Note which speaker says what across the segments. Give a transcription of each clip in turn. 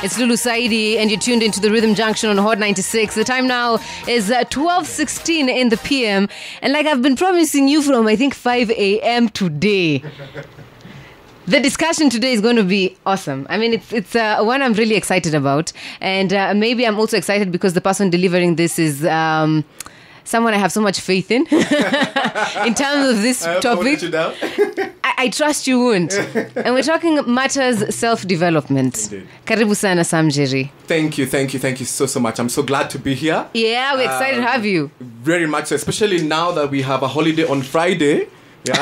Speaker 1: It's Lulu Saidi, and you're tuned into the Rhythm Junction on Hot 96. The time now is 12:16 in the PM. And like I've been promising you from, I think, 5 a.m. today, the discussion today is going to be awesome. I mean, it's one I'm really excited about. And maybe I'm also excited because the person delivering this is someone I have so much faith in. In terms of this topic, I trust you won't. And we're talking matters self-development.
Speaker 2: Indeed.
Speaker 1: Karibu sana, Sam Jerry.
Speaker 2: Thank you so much. I'm so glad to be here.
Speaker 1: Yeah, we're excited to have you.
Speaker 2: Very much so, especially now that we have a holiday on Friday. Yeah.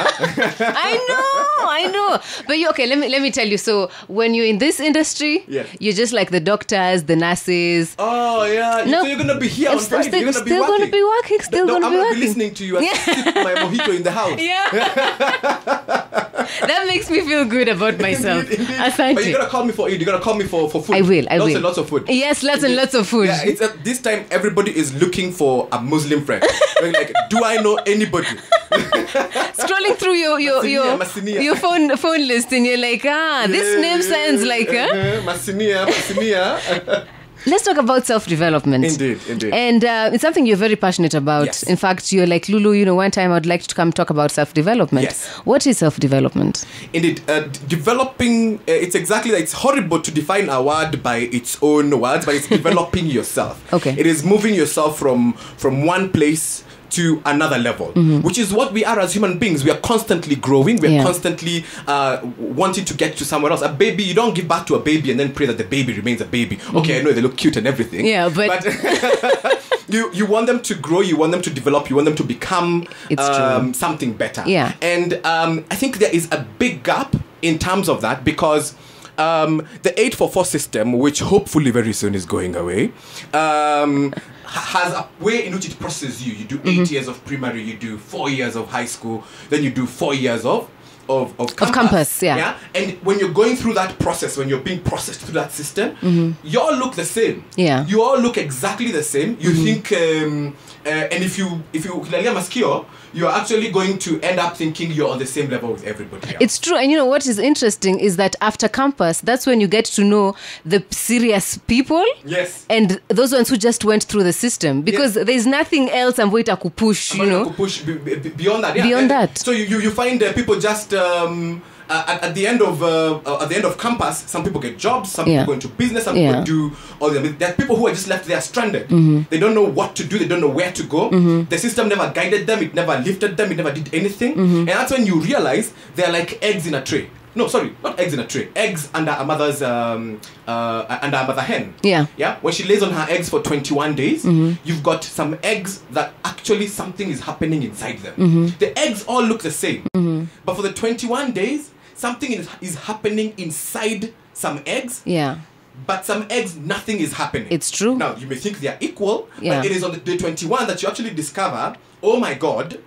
Speaker 1: I know. But okay, let me tell you. So when you're in this industry,
Speaker 2: yes,
Speaker 1: you're just like the doctors, the nurses.
Speaker 2: Oh yeah.
Speaker 1: No,
Speaker 2: so you're gonna be here on Friday. You're
Speaker 1: still gonna be working.
Speaker 2: I'm gonna be listening to you and sip my mojito in the house.
Speaker 1: Yeah. That makes me feel good about myself.
Speaker 2: Indeed. But you're gonna call me for it. You're gonna call me for food.
Speaker 1: I will.
Speaker 2: Lots and lots of food.
Speaker 1: Yes, lots and lots of food.
Speaker 2: Yeah, it's this time everybody is looking for a Muslim friend. Like, do I know anybody?
Speaker 1: Scrolling through your phone list, and you're like, this name sounds like
Speaker 2: Masinia.
Speaker 1: Let's talk about self-development.
Speaker 2: Indeed.
Speaker 1: And it's something you're very passionate about.
Speaker 2: Yes.
Speaker 1: In fact, you're like, Lulu, one time I'd like to come talk about self-development.
Speaker 2: Yes.
Speaker 1: What is self-development?
Speaker 2: Indeed. Developing, it's exactly like, it's horrible to define a word by its own words, but it's developing yourself.
Speaker 1: Okay.
Speaker 2: It is moving yourself from one place to another level, which is what we are as human beings. We are constantly growing. We are constantly wanting to get to somewhere else. A baby, you don't give birth to a baby and then pray that the baby remains a baby. Okay, I know they look cute and everything.
Speaker 1: Yeah, but
Speaker 2: you want them to grow. You want them to develop. You want them to become something better.
Speaker 1: Yeah.
Speaker 2: And I think there is a big gap in terms of that because the 844 system, which hopefully very soon is going away, has a way in which it processes you. You do 8 years of primary, you do 4 years of high school, then you do 4 years of campus.
Speaker 1: Yeah.
Speaker 2: And when you're going through that process, when you're being processed through that system, you all look the same.
Speaker 1: Yeah.
Speaker 2: You all look exactly the same. You think, and if you maskio, you're actually going to end up thinking you're on the same level with everybody else.
Speaker 1: It's true. And what is interesting is that after campus, that's when you get to know the serious people.
Speaker 2: Yes.
Speaker 1: And those ones who just went through the system. Because there's nothing else I'm waiting to push,
Speaker 2: push beyond that. Yeah.
Speaker 1: Beyond that.
Speaker 2: So you find people just at the end of campus, some people get jobs, some people go into business, some people do all the. There are people who are just left there stranded. They don't know what to do. They don't know where to go. The system never guided them. It never lifted them. It never did anything. And that's when you realize they're like eggs in a tray. No, sorry, not eggs in a tray. Eggs under a mother's under a mother hen.
Speaker 1: Yeah.
Speaker 2: Yeah. When she lays on her eggs for 21 days, you've got some eggs that actually something is happening inside them. The eggs all look the same, but for the 21 days, something is happening inside some eggs.
Speaker 1: Yeah.
Speaker 2: But some eggs, nothing is happening.
Speaker 1: It's true.
Speaker 2: Now you may think they are equal,
Speaker 1: Yeah.
Speaker 2: but it is on the day 21 that you actually discover, oh my God,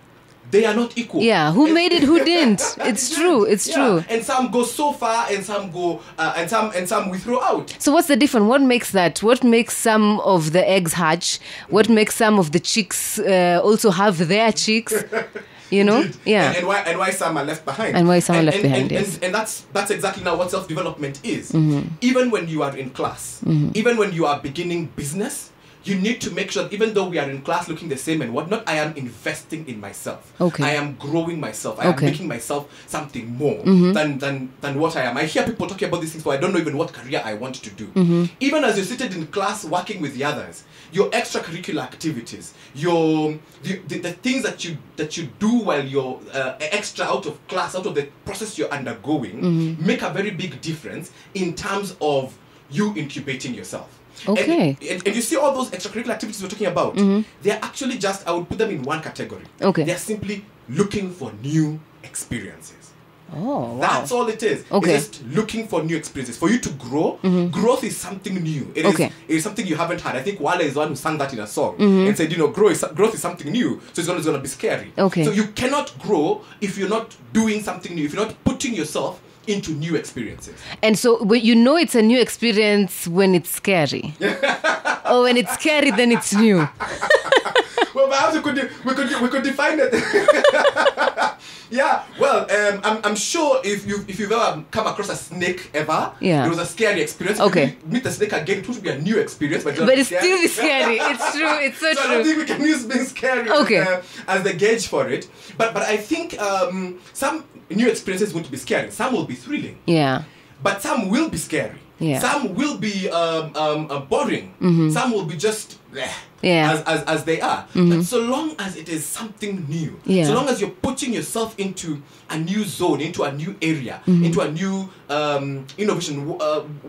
Speaker 2: they are not equal.
Speaker 1: Yeah, who made it, who didn't? It's true. It's true.
Speaker 2: And some go so far, and some go, and some we throw out.
Speaker 1: So what's the difference? What makes that? What makes some of the eggs hatch? What makes some of the chicks also have their chicks?
Speaker 2: Indeed.
Speaker 1: Yeah.
Speaker 2: And why some are left behind?
Speaker 1: And why some are left behind? Yes.
Speaker 2: And that's exactly now what self-development is. Even when you are in class, even when you are beginning business, you need to make sure that even though we are in class looking the same and whatnot, I am investing in myself.
Speaker 1: Okay.
Speaker 2: I am growing myself. I am making myself something more than what I am. I hear people talking about these things, but I don't know even what career I want to do. Even as you're seated in class working with the others, your extracurricular activities, the things that you do while you're extra out of class, out of the process you're undergoing, make a very big difference in terms of you incubating yourself.
Speaker 1: Okay.
Speaker 2: And you see all those extracurricular activities we're talking about, they're actually just, I would put them in one category.
Speaker 1: Okay.
Speaker 2: They're simply looking for new experiences.
Speaker 1: Oh, wow.
Speaker 2: That's all it is.
Speaker 1: Okay.
Speaker 2: It's just looking for new experiences. For you to grow, growth is something new. It is something you haven't had. I think Wale is the one who sang that in a song and said, growth is something new, so it's going to be scary.
Speaker 1: Okay.
Speaker 2: So you cannot grow if you're not doing something new, if you're not putting yourself into new experiences.
Speaker 1: And so it's a new experience when it's scary. Or when it's scary, then it's new.
Speaker 2: Well, perhaps we could define it. Yeah, well, I'm sure if you've ever come across a snake ever, it was a scary experience.
Speaker 1: Okay.
Speaker 2: If you meet the snake again, it would be a new experience, but
Speaker 1: it's still be scary. It's true. It's so
Speaker 2: true.
Speaker 1: true.
Speaker 2: I don't think we can use being scary as the gauge for it. But I think some new experiences won't be scary. Some will be thrilling.
Speaker 1: Yeah.
Speaker 2: But some will be scary.
Speaker 1: Yeah.
Speaker 2: Some will be boring. Some will be just as they are. But so long as it is something new, so long as you're putting yourself into a new zone, into a new area, into a new innovation.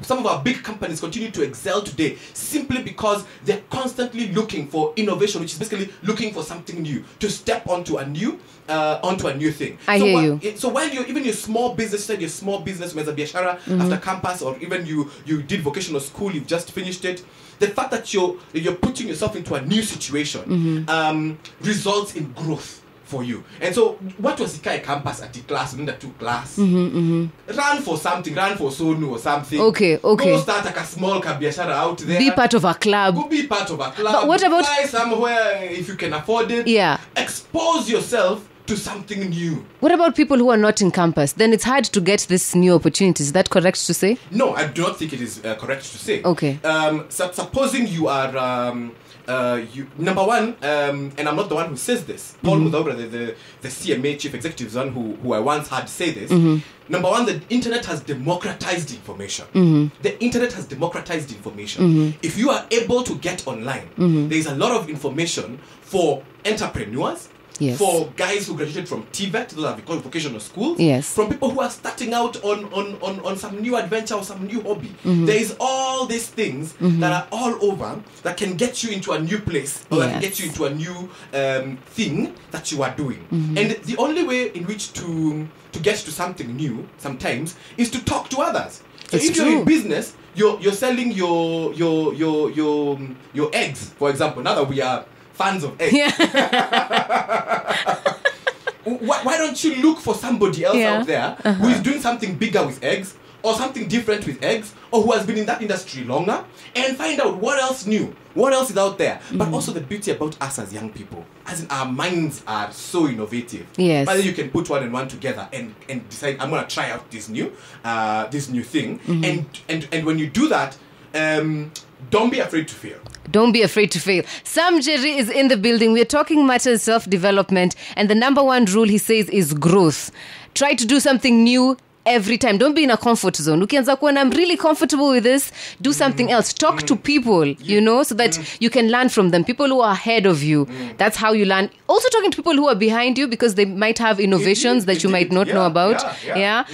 Speaker 2: Some of our big companies continue to excel today simply because they're constantly looking for innovation, which is basically looking for something new to step onto a new thing.
Speaker 1: I hear you.
Speaker 2: So while even your small business, said your small business, umeza biashara after campus, or even you did vocational school, you've just finished it. The fact that you're putting yourself into a new situation results in growth for you. And so what was Ikai campus at the class, in the 2 class? Run for something, run for Sonu or something.
Speaker 1: Okay.
Speaker 2: Go start like a small biashara out there.
Speaker 1: Be part of a club.
Speaker 2: Go be part of a club.
Speaker 1: But what about
Speaker 2: fly somewhere if you can afford it?
Speaker 1: Yeah.
Speaker 2: Expose yourself to something new.
Speaker 1: What about people who are not in campus? Then it's hard to get this new opportunities. Is that correct to say?
Speaker 2: No, I do not think it is correct to say.
Speaker 1: Okay.
Speaker 2: Supposing you are number one, and I'm not the one who says this. Paul Mudaura, the CMA chief executive, is one who I once had say this. Number one, the internet has democratized information. The internet has democratized information. If you are able to get online, there is a lot of information for entrepreneurs.
Speaker 1: Yes.
Speaker 2: For guys who graduated from TVET, those are vocational schools.
Speaker 1: Yes.
Speaker 2: From people who are starting out on some new adventure or some new hobby. There is all these things that are all over that can get you into a new place, or that can get you into a new thing that you are doing. And the only way in which to get to something new sometimes is to talk to others. So if you're in business, you're selling your eggs, for example. Now that we are fans of eggs. Why don't you look for somebody else out there who is doing something bigger with eggs, or something different with eggs, or who has been in that industry longer, and find out what else new, what else is out there. But also the beauty about us as young people, as in our minds are so innovative.
Speaker 1: Yes.
Speaker 2: But then you can put one and one together and decide, I'm going to try out this new thing. And when you do that, don't be afraid to fail.
Speaker 1: Don't be afraid to fail. Sam Jerry is in the building. We're talking matters self-development. And the number one rule, he says, is growth. Try to do something new every time. Don't be in a comfort zone. Ukianza kuwa I'm really comfortable with this, do something else. Talk to people, you know, so that you can learn from them. People who are ahead of you. That's how you learn. Also talking to people who are behind you, because they might have innovations that you might not know about. Yeah.